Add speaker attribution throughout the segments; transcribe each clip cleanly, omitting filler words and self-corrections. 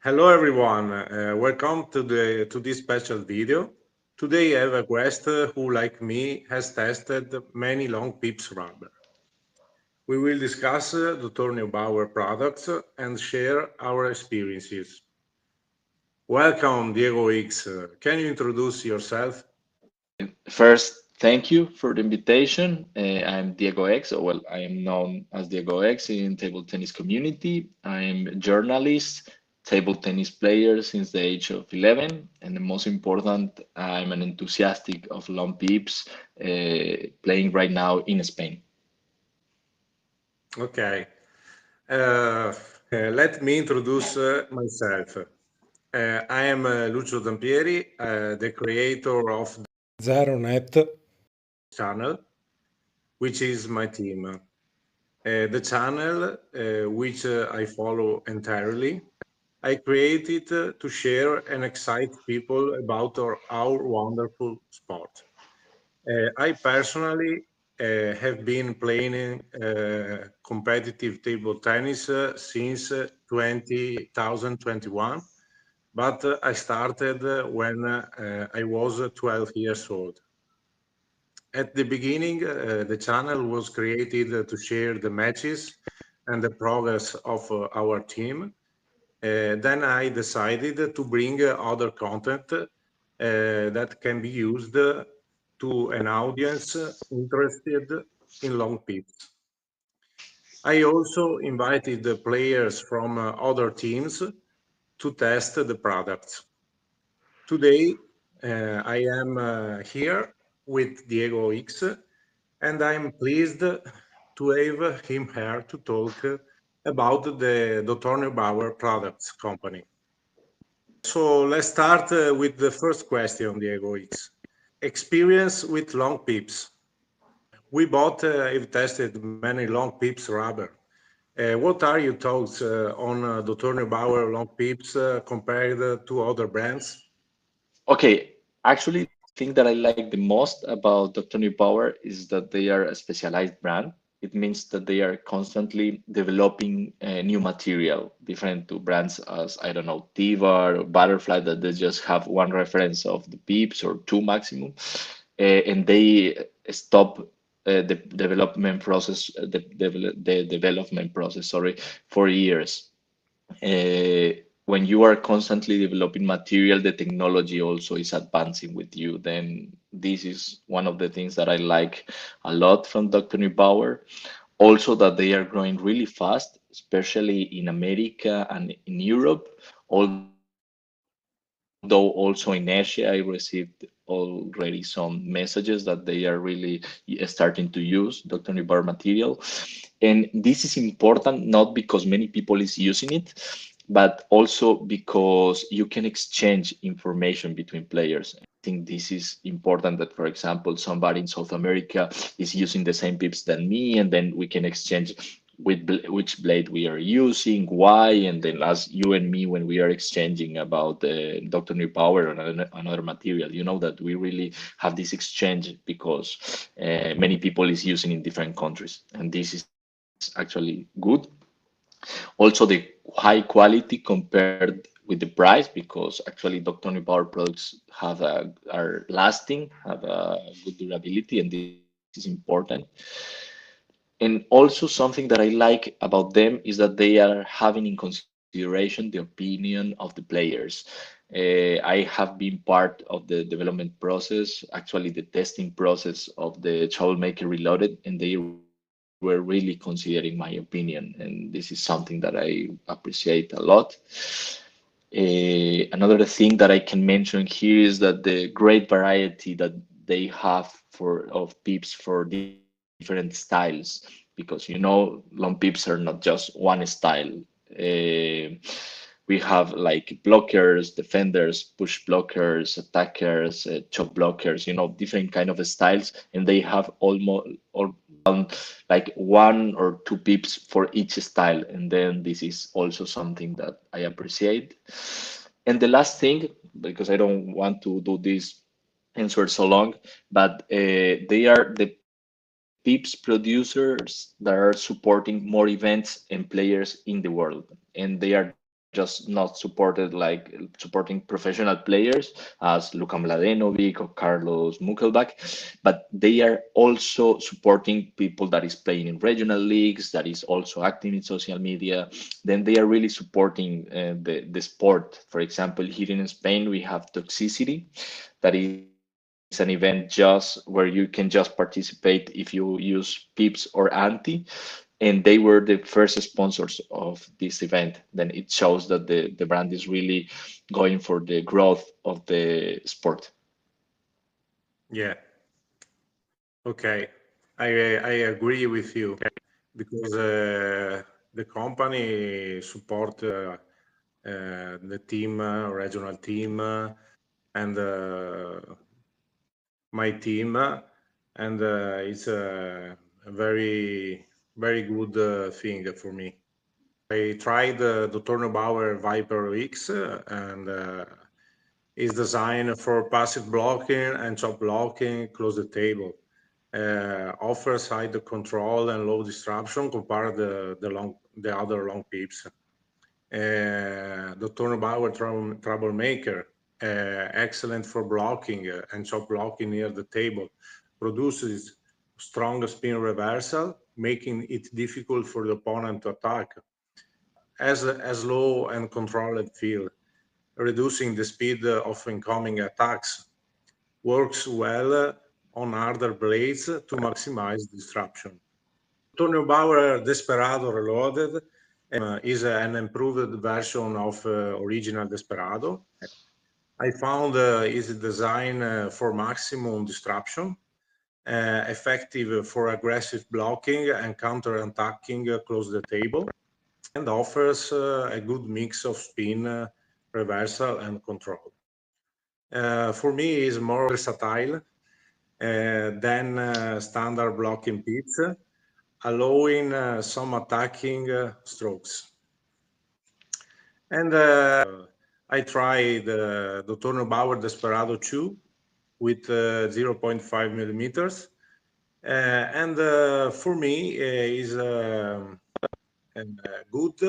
Speaker 1: Hello everyone, welcome to this special video. Today I have a guest who, like me, has tested many long pips rubber. We will discuss Dr. Neubauer products and share our experiences. Welcome, Diego X. Can you introduce yourself?
Speaker 2: First, thank you for the invitation. I'm Diego X, or well, I am known as Diego X in table tennis community. I'm a journalist, table tennis player since the age of 11, and the most important, I'm an enthusiastic of long pips, playing right now in Spain.
Speaker 1: Okay. Uh, Let me introduce myself. I am Lucio Zampieri, the creator of the
Speaker 3: Zeronet.
Speaker 1: channel, which is my team. The channel, which I follow entirely, I created to share and excite people about our wonderful sport. I personally have been playing competitive table tennis since 2021, but I started when I was 12 years old. At the beginning, the channel was created to share the matches and the progress of our team. Then I decided to bring other content that can be used to an audience interested in long pips. I also invited the players from other teams to test the products. Today, I am here with Diego X, and I'm pleased to have him here to talk about the Dr. Neubauer Products Company. So let's start with the first question, Diego X. Experience with long pips. We both have tested many long pips rubber. What are your thoughts on Dr. Neubauer long pips compared to other brands?
Speaker 2: Okay, actually, the thing that I like the most about Dr. New Power is that they are a specialized brand. It means that they are constantly developing new material, different to brands as, I don't know, Tiva or Butterfly, that they just have one reference of the pips or two maximum. And they stop the development process, the development process, sorry, for years. When you are constantly developing material, the technology also is advancing with you. Then this is one of the things that I like a lot from Dr. Neubauer. Also, that they are growing really fast, especially in America and in Europe. Although also in Asia, I received already some messages that they are really starting to use Dr. Neubauer material. And this is important not because many people is using it, but also because you can exchange information between players. I think this is important that, for example, somebody in South America is using the same pips than me, and then we can exchange which blade we are using, why, and then as you and me when we are exchanging about the Dr. New Power and another material, you know that we really have this exchange because many people is using in different countries, and this is actually good. Also, the high quality compared with the price, because actually Dr. New Power products are lasting, have a good durability, and this is important. And also something that I like about them is that they are having in consideration the opinion of the players. I have been part of the development process, actually the testing process of the Troublemaker Reloaded, and they were really considering my opinion. And this is something that I appreciate a lot. Another thing that I can mention here is that the great variety that they have for of pips for different styles, because long pips are not just one style. Uh, we have like blockers, defenders, push blockers, attackers, chop blockers, different kind of styles, and they have almost around like one or two pips for each style. And then this is also something that I appreciate. And the last thing, because I don't want to do this answer so long, but they are the pips producers that are supporting more events and players in the world, and they are the best just not supported like supporting professional players as Luka Mladenovic or Carlos Mukelbach, but they are also supporting people that is playing in regional leagues, that is also active in social media. Then they are really supporting the sport. For example, here in Spain, we have Toxicity, that is an event just where you can just participate if you use Pips or Anti, and they were the first sponsors of this event. Then it shows that the brand is really going for the growth of the sport.
Speaker 1: Yeah. Okay. I agree with you because the company support the team, regional team, and my team, and it's a very good thing for me. I tried the Neubauer Viper X, and is designed for passive blocking and chop blocking close the table. Offers high control and low disruption compared the other long pips. The Neubauer Troublemaker, excellent for blocking and chop blocking near the table, produces strong spin reversal, making it difficult for the opponent to attack. As a slow and controlled field, reducing the speed of incoming attacks. Works well on harder blades to maximize disruption. Antonio Bauer Desperado Reloaded is an improved version of original Desperado. I found its design for maximum disruption, effective for aggressive blocking and counter-attacking close the table, and offers a good mix of spin, reversal, and control. For me, is more versatile than standard blocking pits, allowing some attacking strokes. And I tried the Bauer Desperado 2 with 0.5 millimeters. And for me, is good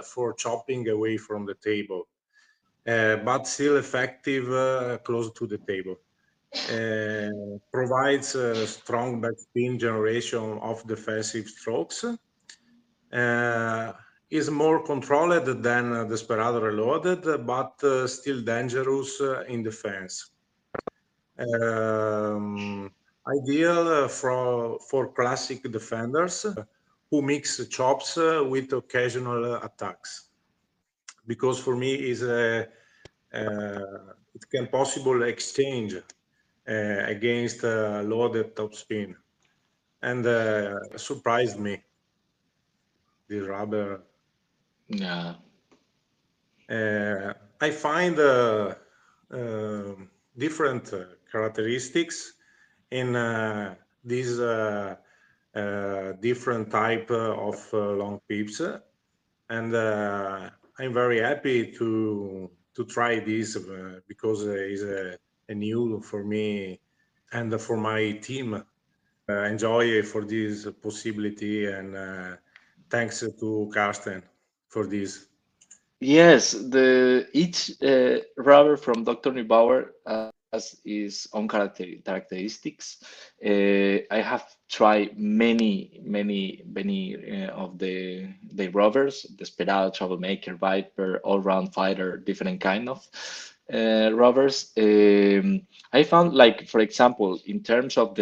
Speaker 1: for chopping away from the table, but still effective close to the table. Provides a strong backspin generation of defensive strokes. Is more controlled than Desperado Reloaded, but still dangerous in defense. Ideal for classic defenders who mix chops with occasional attacks. Because for me is it can possible exchange against loaded topspin, and surprised me this rubber.
Speaker 2: Yeah.
Speaker 1: I find different characteristics in these different type of long pips, and I'm very happy to try this because it's a new for me and for my team. Enjoy for this possibility, and thanks to Karsten for this.
Speaker 2: Yes, the each rubber from Dr. Neubauer has its own characteristics. I have tried many of the rubbers, Desperado, Troublemaker, Viper, All-Round Fighter, different kind of rubbers. I found, like, for example, in terms of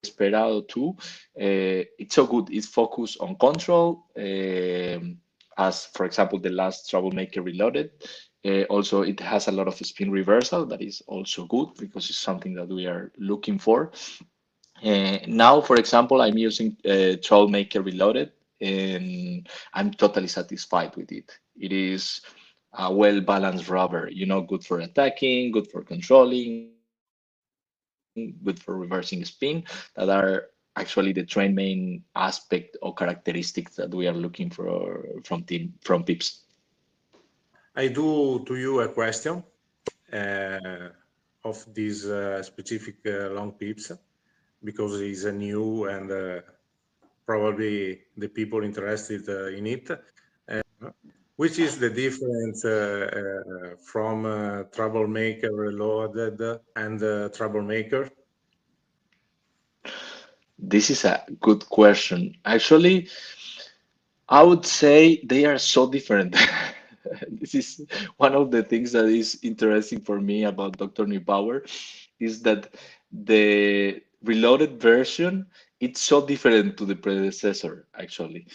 Speaker 2: Desperado 2, it's so good. It's focused on control. As for example the last Troublemaker Reloaded. Also, it has a lot of spin reversal that is also good because it's something that we are looking for. Now, for example, I'm using Troublemaker Reloaded, and I'm totally satisfied with it. It is a well-balanced rubber, good for attacking, good for controlling, good for reversing spin, that are actually the train main aspect or characteristics that we are looking for from Pips.
Speaker 1: I do to you a question of this specific long pips because it's a new and probably the people interested in it. Which is the difference from Troublemaker Reloaded and Troublemaker?
Speaker 2: This is a good question. Actually, I would say they are so different. This is one of the things that is interesting for me about Dr. Neubauer is that the reloaded version it's so different to the predecessor actually.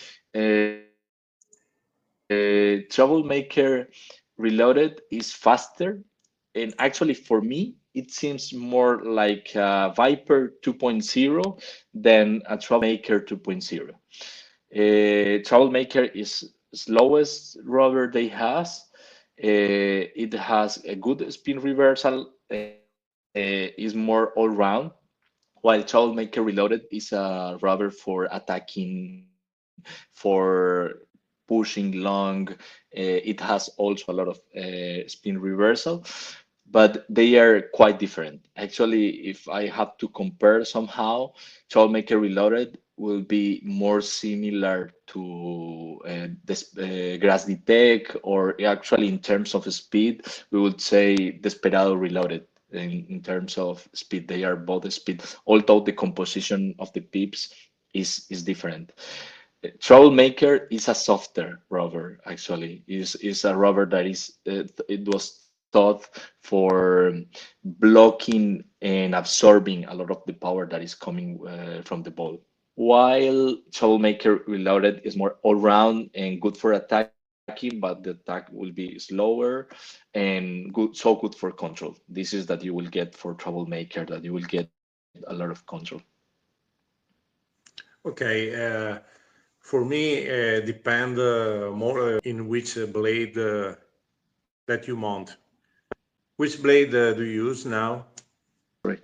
Speaker 2: Troublemaker Reloaded is faster, and actually for me it seems more like Viper 2.0 than a Troublemaker 2.0. Troublemaker is slowest rubber they has. It has a good spin reversal. Is more all round. While Troublemaker Reloaded is a rubber for attacking, for pushing long. It has also a lot of spin reversal, but they are quite different. Actually, if I have to compare somehow, Troublemaker Reloaded will be more similar to this Grass Tech, or actually in terms of speed, we would say Desperado Reloaded. In terms of speed, they are both speed, although the composition of the pips is different. Troublemaker is a softer rover, actually. Is a rover that it was thought for blocking and absorbing a lot of the power that is coming from the ball. While Troublemaker Reloaded is more all-round and good for attacking, but the attack will be slower and so good for control. This is that you will get for Troublemaker, that you will get a lot of control.
Speaker 1: Okay, for me, depend more in which blade that you mount. Which blade do you use now?
Speaker 2: Sorry.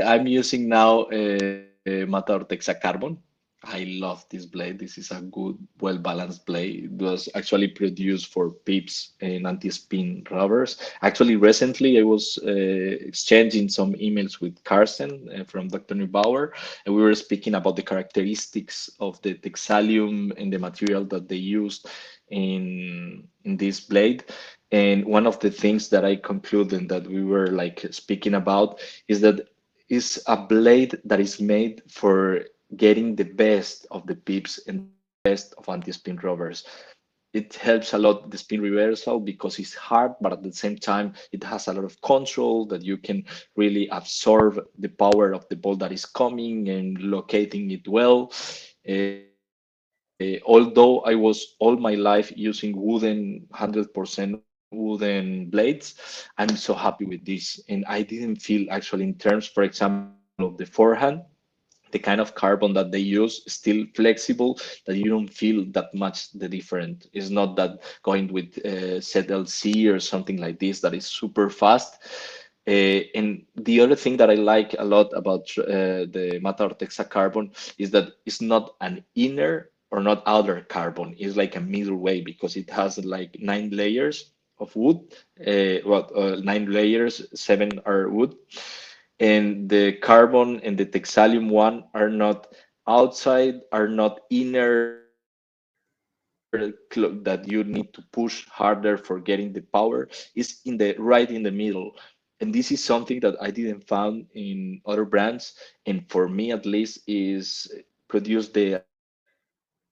Speaker 2: I'm using now Matador TEXA Carbon. I love this blade. This is a good, well-balanced blade. It was actually produced for pips and anti-spin rubbers. Actually, recently I was exchanging some emails with Carsten from Dr. Neubauer, and we were speaking about the characteristics of the Texalium and the material that they used in this blade. And one of the things that I concluded that we were like speaking about is that it's a blade that is made for getting the best of the pips and the best of anti-spin rubbers. It helps a lot the spin reversal because it's hard, but at the same time, it has a lot of control that you can really absorb the power of the ball that is coming and locating it well. Although I was all my life using wooden, 100% wooden blades, I'm so happy with this. And I didn't feel actually in terms, for example, of the forehand, the kind of carbon that they use still flexible that you don't feel that much the different. It's not that going with ZLC or something like this that is super fast. And the other thing that I like a lot about the Matador Texa carbon is that it's not an inner or not outer carbon. It's like a middle way because it has like 9 layers of wood. Well, 9 layers, 7 are wood, and the carbon and the Texalium one are not outside, are not inner, that you need to push harder for getting the power. Is in the right in the middle. And this is something that I didn't found in other brands, and for me at least is produce the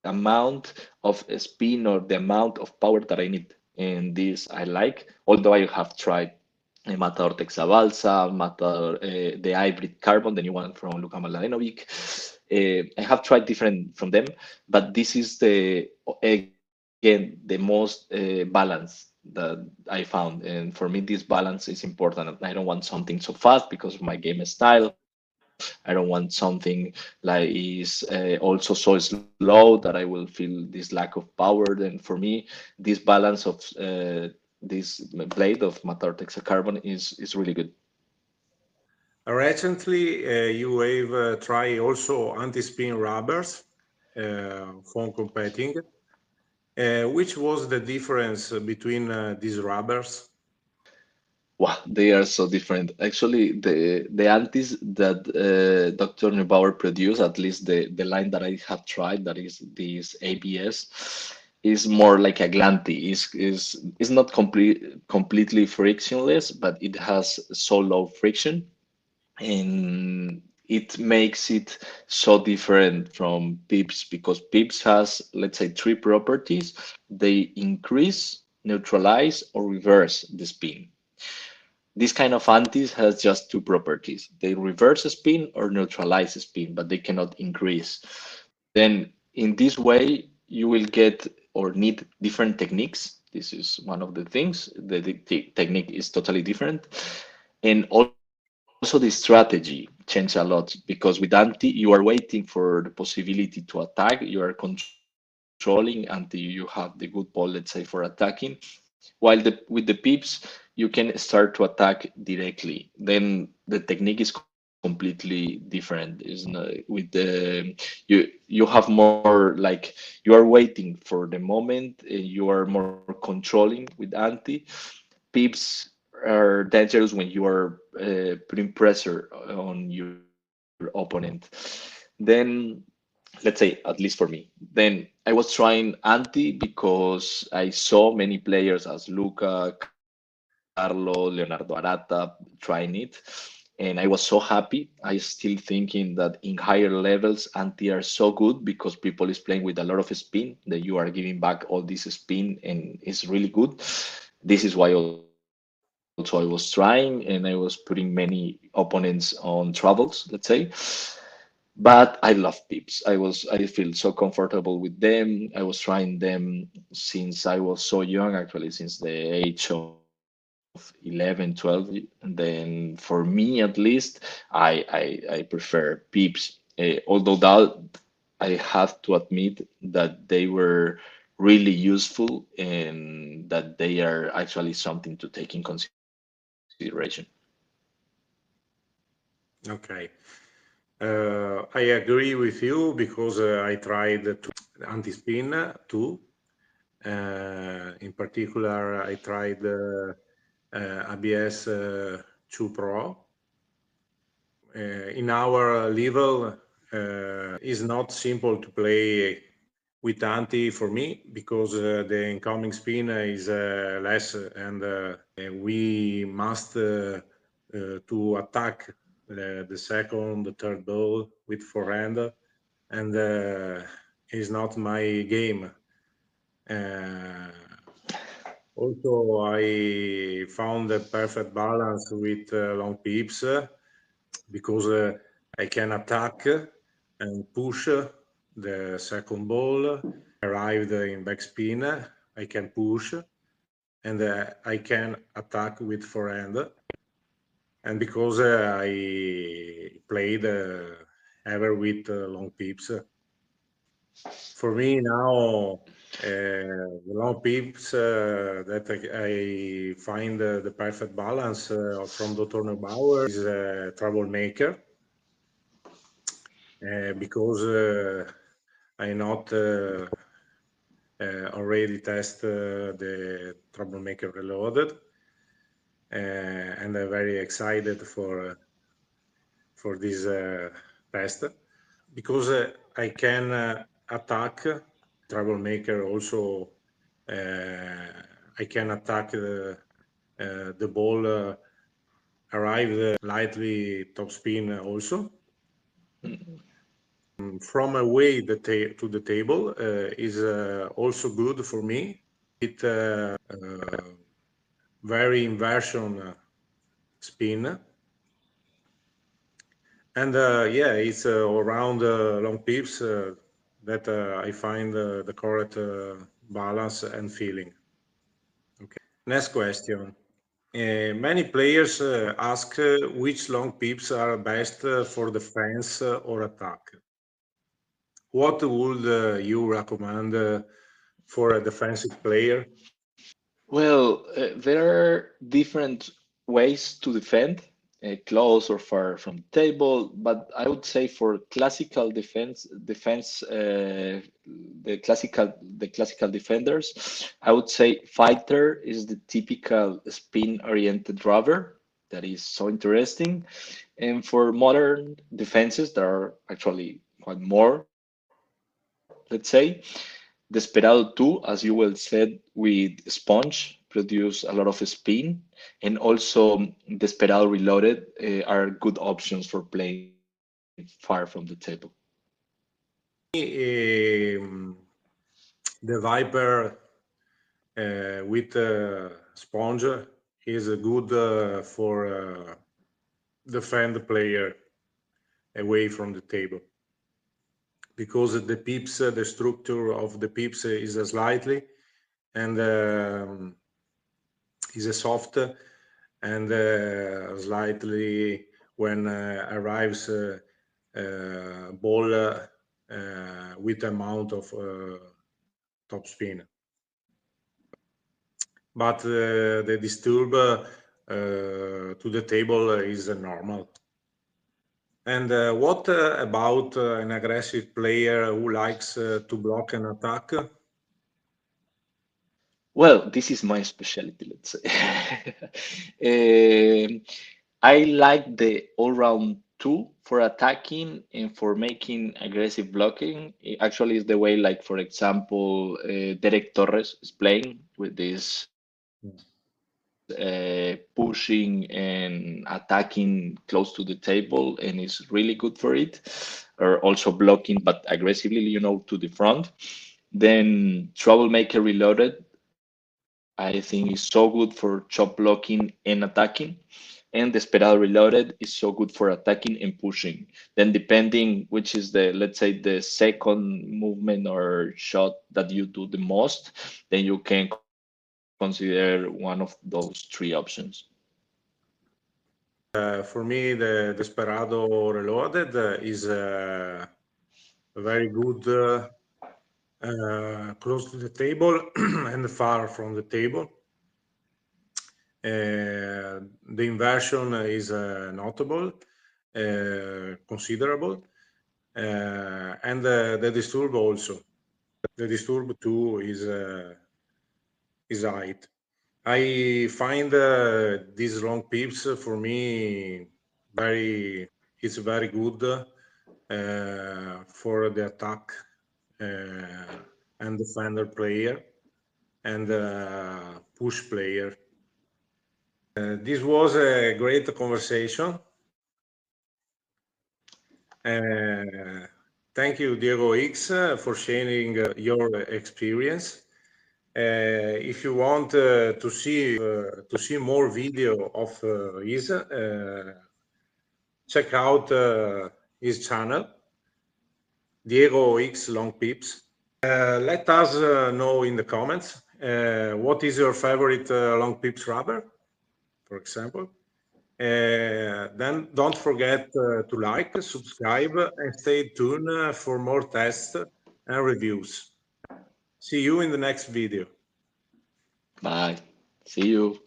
Speaker 2: amount of spin or the amount of power that I need. And this I like, although I have tried Matador Texa Balsa, Matador, the hybrid carbon, the new one from Luka Mladenovic. I have tried different from them, but this is again the most balance that I found. And for me, this balance is important. I don't want something so fast because of my game style. I don't want something like is also so slow that I will feel this lack of power. Then for me, this balance of this blade of Matar Texa Carbon is really good.
Speaker 1: Recently, you have tried also anti-spin rubbers for competing. Which was the difference between these rubbers?
Speaker 2: Wow, they are so different. Actually, the antis that Dr. Neubauer produced, at least the line that I have tried, that is this ABS, is more like a glanty. Is not completely frictionless, but it has so low friction, and it makes it so different from pips, because pips has, let's say, three properties. They increase, neutralize, or reverse the spin. This kind of antis has just two properties. They reverse spin or neutralize spin, but they cannot increase. Then in this way, you will get or need different techniques. This is one of the things. The technique is totally different. And also the strategy change a lot, because with anti, you are waiting for the possibility to attack. You are controlling until you have the good ball, let's say, for attacking. While with the pips, you can start to attack directly. Then the technique is completely different. Is with you have more like you are waiting for the moment. You are more controlling with anti. Pips are dangerous when you are putting pressure on your opponent. Then let's say, at least for me, then I was trying anti because I saw many players as Luca, Carlo, Leonardo Arata trying it, and I was so happy. I still thinking that in higher levels anti are so good because people is playing with a lot of spin, that you are giving back all this spin and it's really good. This is why also I was trying, and I was putting many opponents on troubles, let's say. But I love pips. I feel so comfortable with them. I was trying them since I was so young, actually, since the age of 11, 12. Then for me, at least, I prefer pips. Although that I have to admit that they were really useful and that they are actually something to take in consideration.
Speaker 1: Okay. I agree with you because I tried to anti-spin too. In particular, I tried ABS 2 Pro. In our level, is not simple to play with anti for me because the incoming spin is less, and we must to attack the second, the third ball with forehand, and is not my game. Uh, Also, I found a perfect balance with long pips because I can attack and push the second ball. Arrived in backspin, I can push and I can attack with forehand. And because I played ever with long pips, for me now, the long pips that I find the perfect balance from Dr. Neubauer is a troublemaker because I not already test the troublemaker reloaded, and I'm very excited for this test because I can attack troublemaker also. I can attack the ball arrive lightly top spin also. From away to the table is also good for me. It very inversion spin. And yeah, it's around long pips that I find the correct balance and feeling. Okay. Next question. Many players ask which long pips are best for defense or attack. What would you recommend for a defensive player?
Speaker 2: Well, there are different ways to defend, close or far from the table. But I would say for classical defense, the classical defenders, I would say fighter is the typical spin-oriented rubber that is so interesting. And for modern defenses, there are actually quite more, let's say. Then Desperado 2, as you well said, with sponge produce a lot of spin, and also Desperado Reloaded are good options for playing far from the table.
Speaker 1: Um, the Viper with sponge is good for defend the player away from the table, because the pips, the structure of the pips is slightly and is a soft and slightly when arrives ball with amount of top spin. But the disturb to the table is normal. And what about an aggressive player who likes to block an attack?
Speaker 2: Well, this is my specialty, let's say. Um, I like the all-round two for attacking and for making aggressive blocking. It actually is the way, like, for example, Derek Torres is playing with this pushing and attacking close to the table, and is really good for it. Or also blocking, but aggressively, to the front. Then Troublemaker Reloaded, I think is so good for chop blocking and attacking. And Desperado Reloaded is so good for attacking and pushing. Then depending which is the, let's say, the second movement or shot that you do the most, then you can consider one of those three options.
Speaker 1: For me, the Desperado Reloaded is very good close to the table and far from the table. The inversion is notable, considerable, and the disturb also. The disturb too is height. I find these long pips for me it's very good for the attack and defender player and push player. This was a great conversation. Thank you, Diego X, for sharing your experience. If you want to see more video of his, check out his channel, Diego X Long Pips. Let us know in the comments what is your favorite long pips rubber, for example. Then don't forget to like, subscribe, and stay tuned for more tests and reviews. See you in the next video.
Speaker 2: Bye. See you.